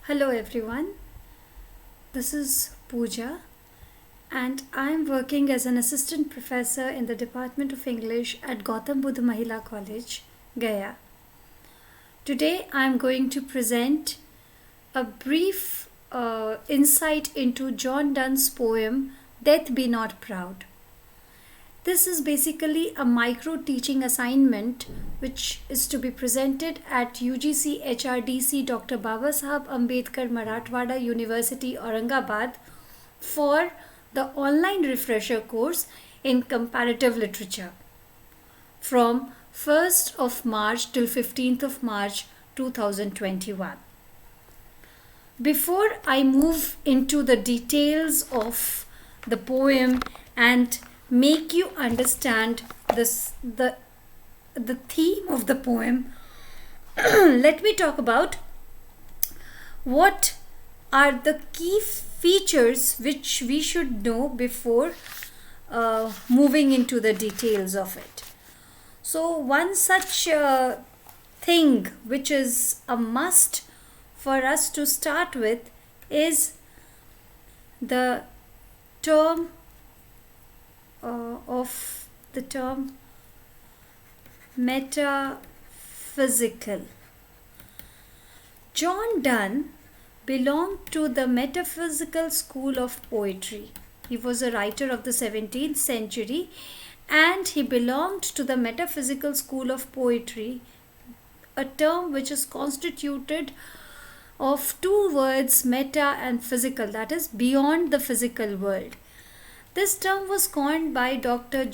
Hello everyone, this is Pooja and I am working as an assistant professor in the Department of English at Gautam Buddha Mahila College, Gaya. Today I am going to present a brief insight into John Donne's poem Death Be Not Proud. This is basically a micro-teaching assignment which is to be presented at UGC HRDC Dr. Babasaheb Ambedkar Marathwada University, Aurangabad for the online refresher course in comparative literature from 1st of March till 15th of March 2021. Before I move into the details of the poem and make you understand the theme of the poem, let me talk about what are the key features which we should know before moving into the details of it. So one such thing which is a must for us to start with is the term metaphysical. John Donne belonged to the metaphysical school of poetry. He was a writer of the 17th century and he belonged to the metaphysical school of poetry, a term which is constituted of two words, meta and physical, that is beyond the physical world. This term was coined by Dr.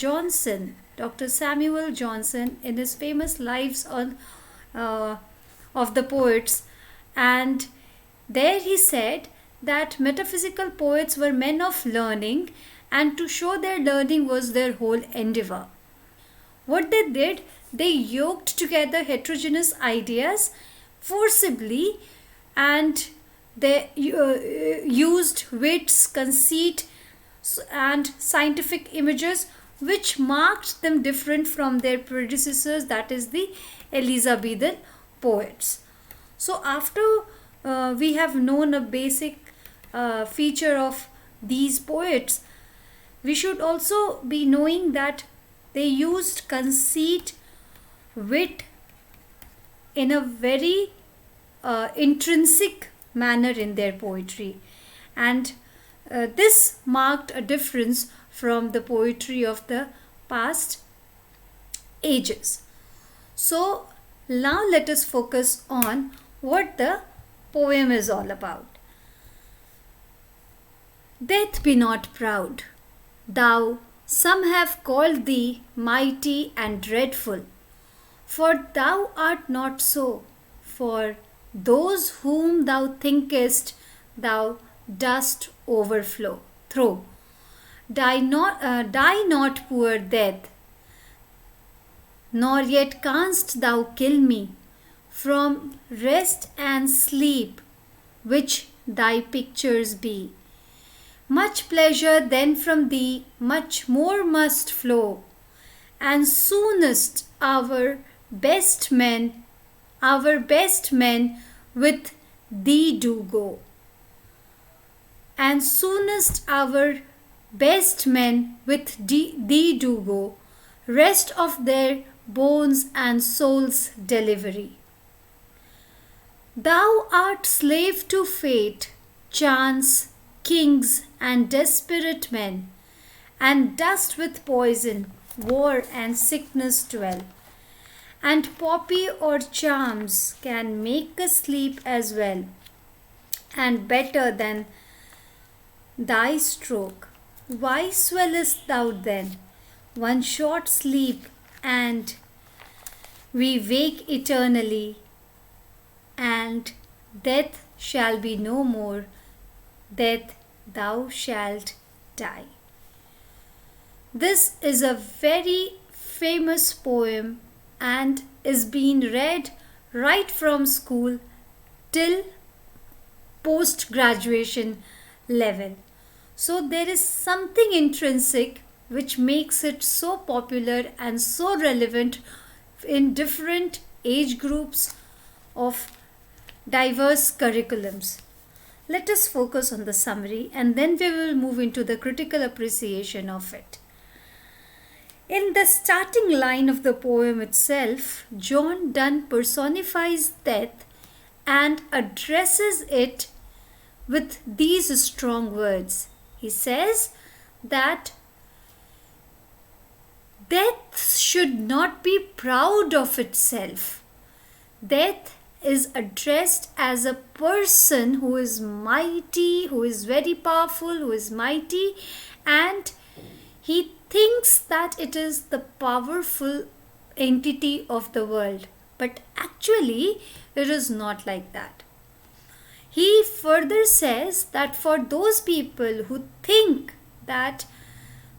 Samuel Johnson in his famous Lives of the Poets, and there he said that metaphysical poets were men of learning and to show their learning was their whole endeavor. What they did, they yoked together heterogeneous ideas forcibly and they used wits, conceit and scientific images which marked them different from their predecessors, that is the Elizabethan poets. So after we have known a basic feature of these poets, we should also be knowing that they used conceit, wit in a very intrinsic manner in their poetry, and this marked a difference from the poetry of the past ages. So now let us focus on what the poem is all about. Death be not proud, thou some have called thee mighty and dreadful, for thou art not so, for those whom thou thinkest thou dost overflow. Die not, poor death, nor yet canst thou kill me from rest and sleep, which thy pictures be. Much pleasure then from thee, much more must flow, and soonest our best men with thee do go. And soonest our best men with thee do go, rest of their bones and souls delivery. Thou art slave to fate, chance, kings and desperate men, and dost with poison, war and sickness dwell. And poppy or charms can make us sleep as well, and better than thy stroke. Why swellest thou then? One short sleep and we wake eternally, and death shall be no more, death thou shalt die. This is a very famous poem and is being read right from school till post-graduation level. So there is something intrinsic which makes it so popular and so relevant in different age groups of diverse curriculums. Let us focus on the summary and then we will move into the critical appreciation of it. In the starting line of the poem itself, John Donne personifies death and addresses it with these strong words. He says that death should not be proud of itself. Death is addressed as a person who is mighty, who is very powerful, who is mighty, and he thinks that it is the powerful entity of the world. But actually, it is not like that. He further says that for those people who think that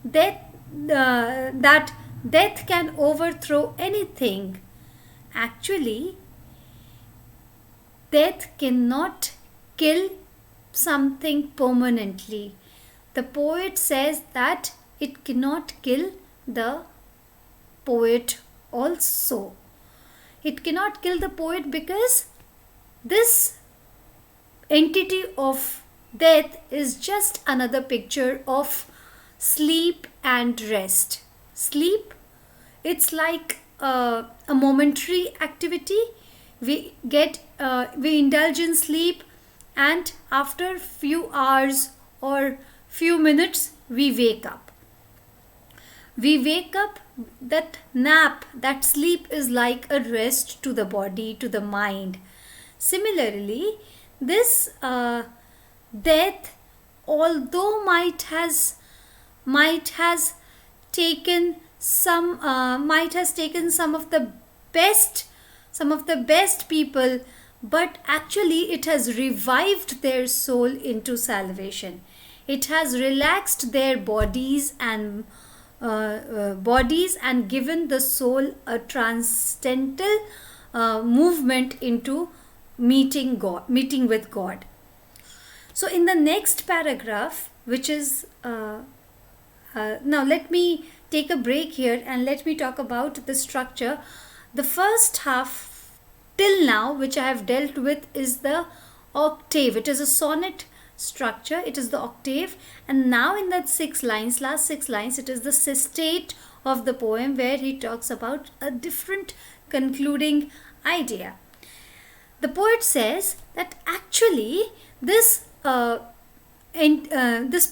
death can overthrow anything, actually, death cannot kill something permanently. The poet says that it cannot kill the poet also. It cannot kill the poet because this entity of death is just another picture of sleep and rest. Sleep, it's like a momentary activity. We indulge in sleep, and after few hours or few minutes we wake up. That nap, that sleep is like a rest to the body, to the mind. Similarly, this death, although might has taken some of the best people, but actually it has revived their soul into salvation. It has relaxed their bodies and given the soul a transcendental movement into meeting with God. So in the next paragraph, which is now let me take a break here and let me talk about the structure. The first half till now, which I have dealt with, is the octave. It is a sonnet structure. It is the octave, and now in that last 6 lines, it is the sestate of the poem, where he talks about a different concluding idea. The poet says that actually this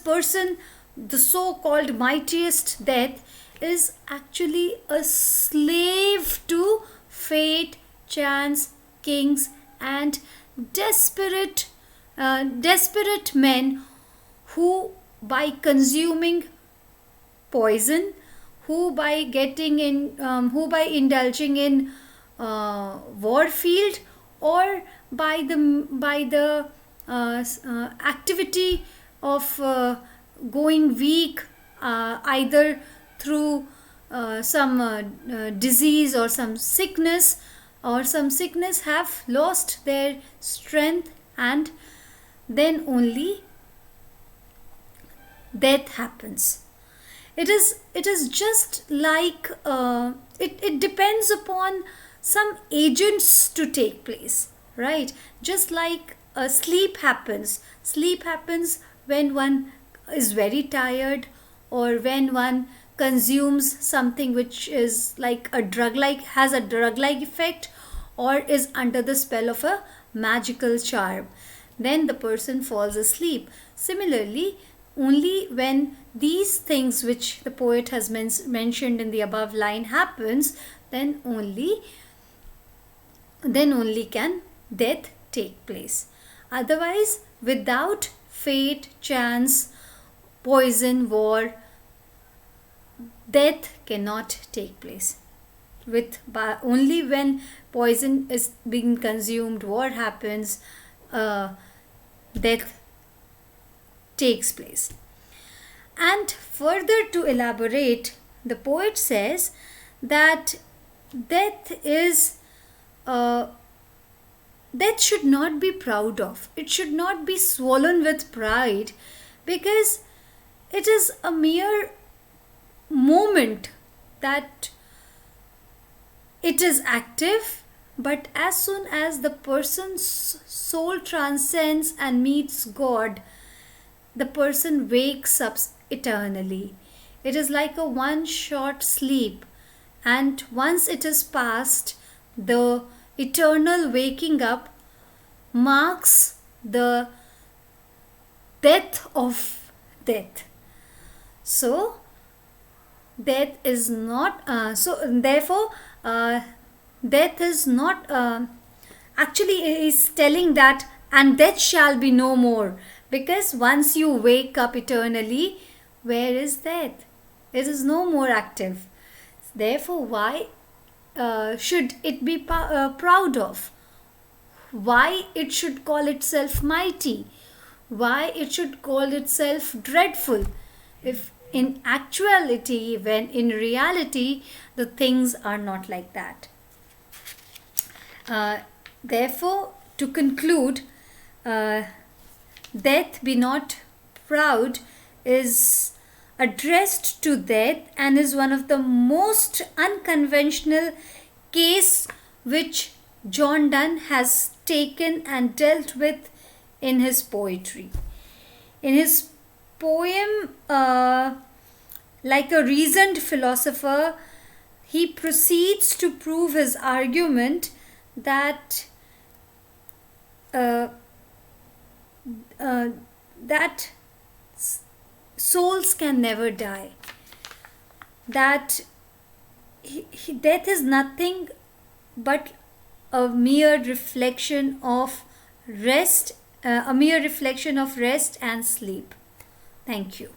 person, the so-called mightiest death, is actually a slave to fate, chance, kings, and desperate men who, by consuming poison, who by indulging in war field, or by the activity of going weak, either through some disease or some sickness, have lost their strength, and then only death happens. It is just like it depends upon some agents to take place, right? Just like sleep happens when one is very tired, or when one consumes something which is like has a drug-like effect, or is under the spell of a magical charm. Then the person falls asleep. Similarly, only when these things which the poet has mentioned in the above line happens, then only can death take place. Otherwise, without fate, chance, poison, war, death cannot take place. Only when poison is being consumed, war happens, death takes place. And further to elaborate, the poet says that death should not be proud of. It should not be swollen with pride, because it is a mere moment that it is active, But as soon as the person's soul transcends and meets God, the person wakes up eternally. It is like a one short sleep, and once it is past, the eternal waking up marks the death of death. So death is not death is not actually is telling that, and death shall be no more, because once you wake up eternally, where is death? It is no more active. Therefore, why should it be proud of? Why it should call itself mighty? Why it should call itself dreadful? If in actuality, when in reality, the things are not like that. Therefore, to conclude, death be not proud is addressed to death and is one of the most unconventional case which John Donne has taken and dealt with in his poetry. In his poem, like a reasoned philosopher, he proceeds to prove his argument that that souls can never die, that death is nothing but a mere reflection of rest and sleep. Thank you.